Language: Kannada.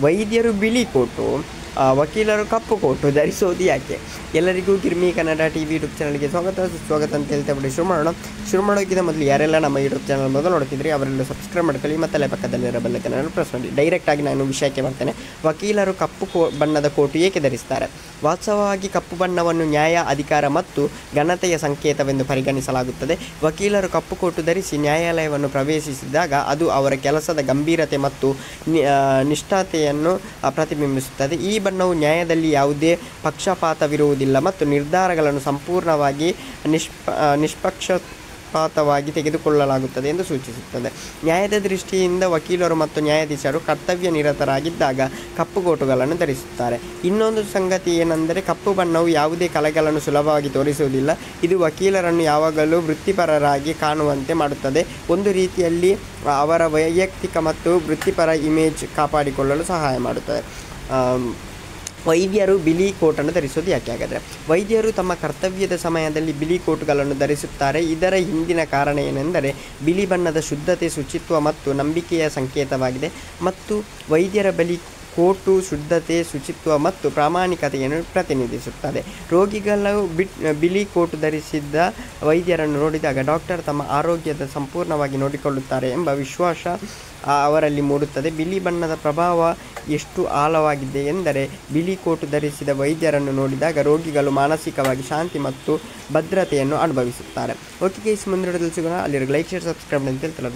ವೈದ್ಯರು ಬಿಳಿ ಕೋಟು, ವಕೀಲರು ಕಪ್ಪು ಕೋಟು ಧರಿಸೋದು ಯಾಕೆ? ಎಲ್ಲರಿಗೂ ಕಿರ್ಮಿ ಕನ್ನಡ ಟಿವಿ ಯೂಟ್ಯೂಬ್ ಚಾನಲ್ಗೆ ಸ್ವಾಗತ ಅಂತ ಹೇಳ್ತಾ ಬಿಡಿ ಶುರು ಮಾಡೋಕ್ಕಿಂತ ಮೊದಲು ಯಾರೆಲ್ಲ ನಮ್ಮ ಯೂಟ್ಯೂಬ್ ಚಾನಲ್ ಮೊದಲು ನೋಡ್ತಿದ್ರಿ ಅವರೆಲ್ಲ ಸಬ್ಸ್ಕ್ರೈಬ್ ಮಾಡ್ಕೊಳ್ಳಿ ಮತ್ತು ಪಕ್ಕದಲ್ಲಿರೋ ಬೆಲ್ಲೈಕನ್ ಪ್ರೆಸ್ ಮಾಡಿ. ಡೈರೆಕ್ಟಾಗಿ ನಾನು ವಿಷಯಕ್ಕೆ ಬರ್ತೇನೆ. ವಕೀಲರು ಕಪ್ಪು ಬಣ್ಣದ ಕೋಟು ಏಕೆ ಧರಿಸ್ತಾರೆ? ವಾಸ್ತವವಾಗಿ ಕಪ್ಪು ಬಣ್ಣವನ್ನು ನ್ಯಾಯ, ಅಧಿಕಾರ ಮತ್ತು ಘನತೆಯ ಸಂಕೇತವೆಂದು ಪರಿಗಣಿಸಲಾಗುತ್ತದೆ. ವಕೀಲರು ಕಪ್ಪು ಕೋಟು ಧರಿಸಿ ನ್ಯಾಯಾಲಯವನ್ನು ಪ್ರವೇಶಿಸಿದಾಗ ಅದು ಅವರ ಕೆಲಸದ ಗಂಭೀರತೆ ಮತ್ತು ನಿಷ್ಠತೆಯನ್ನು ಪ್ರತಿಬಿಂಬಿಸುತ್ತದೆ. ಈ ಬಣ್ಣವು ನ್ಯಾಯದಲ್ಲಿ ಯಾವುದೇ ಪಕ್ಷಪಾತವಿರುವುದಿಲ್ಲ ಮತ್ತು ನಿರ್ಧಾರಗಳನ್ನು ಸಂಪೂರ್ಣವಾಗಿ ನಿಷ್ಪಕ್ಷಪಾತವಾಗಿ ತೆಗೆದುಕೊಳ್ಳಲಾಗುತ್ತದೆ ಎಂದು ಸೂಚಿಸುತ್ತದೆ. ನ್ಯಾಯದ ದೃಷ್ಟಿಯಿಂದ ವಕೀಲರು ಮತ್ತು ನ್ಯಾಯಾಧೀಶರು ಕರ್ತವ್ಯ ನಿರತರಾಗಿದ್ದಾಗ ಕಪ್ಪು ಕೋಟುಗಳನ್ನು ಧರಿಸುತ್ತಾರೆ. ಇನ್ನೊಂದು ಸಂಗತಿ ಏನೆಂದರೆ, ಕಪ್ಪು ಬಣ್ಣವು ಯಾವುದೇ ಕಲೆಗಳನ್ನು ಸುಲಭವಾಗಿ ತೋರಿಸುವುದಿಲ್ಲ. ಇದು ವಕೀಲರನ್ನು ಯಾವಾಗಲೂ ವೃತ್ತಿಪರರಾಗಿ ಕಾಣುವಂತೆ ಮಾಡುತ್ತದೆ. ಒಂದು ರೀತಿಯಲ್ಲಿ ಅವರ ವೈಯಕ್ತಿಕ ಮತ್ತು ವೃತ್ತಿಪರ ಇಮೇಜ್ ಕಾಪಾಡಿಕೊಳ್ಳಲು ಸಹಾಯ ಮಾಡುತ್ತದೆ. ವೈದ್ಯರು ಬಿಳಿ ಕೋಟನ್ನು ಧರಿಸೋದು ಯಾಕೆ ಹಾಗಾದರೆ? ವೈದ್ಯರು ತಮ್ಮ ಕರ್ತವ್ಯದ ಸಮಯದಲ್ಲಿ ಬಿಳಿ ಕೋಟುಗಳನ್ನು ಧರಿಸುತ್ತಾರೆ. ಇದರ ಹಿಂದಿನ ಕಾರಣ ಏನೆಂದರೆ, ಬಿಳಿ ಬಣ್ಣದ ಶುದ್ಧತೆ, ಶುಚಿತ್ವ ಮತ್ತು ನಂಬಿಕೆಯ ಸಂಕೇತವಾಗಿದೆ ಮತ್ತು ವೈದ್ಯರ ಬಿಳಿ ಕೋಟು ಶುದ್ಧತೆ, ಶುಚಿತ್ವ ಮತ್ತು ಪ್ರಾಮಾಣಿಕತೆಯನ್ನು ಪ್ರತಿನಿಧಿಸುತ್ತದೆ. ರೋಗಿಗಳು ಬಿಳಿ ಕೋಟು ಧರಿಸಿದ್ದ ವೈದ್ಯರನ್ನು ನೋಡಿದಾಗ ಡಾಕ್ಟರ್ ತಮ್ಮ ಆರೋಗ್ಯದ ಸಂಪೂರ್ಣವಾಗಿ ನೋಡಿಕೊಳ್ಳುತ್ತಾರೆ ಎಂಬ ವಿಶ್ವಾಸ ಅವರಲ್ಲಿ ಮೂಡುತ್ತದೆ. ಬಿಳಿ ಬಣ್ಣದ ಪ್ರಭಾವ ಎಷ್ಟು ಆಳವಾಗಿದೆ ಎಂದರೆ, ಬಿಳಿ ಕೋಟು ಧರಿಸಿದ ವೈದ್ಯರನ್ನು ನೋಡಿದಾಗ ರೋಗಿಗಳು ಮಾನಸಿಕವಾಗಿ ಶಾಂತಿ ಮತ್ತು ಭದ್ರತೆಯನ್ನು ಅನುಭವಿಸುತ್ತಾರೆ. ಓಕೆ ಗೈಸ್, ಮುಂದಿನ ಸಿಗೋಣ. ಅಲ್ಲಿರೋ ಲೈಕ್, ಶೇರ್, ಸಬ್ಸ್ಕ್ರೈಬ್ ಅಂತ ಹೇಳ್ತಾರೆ.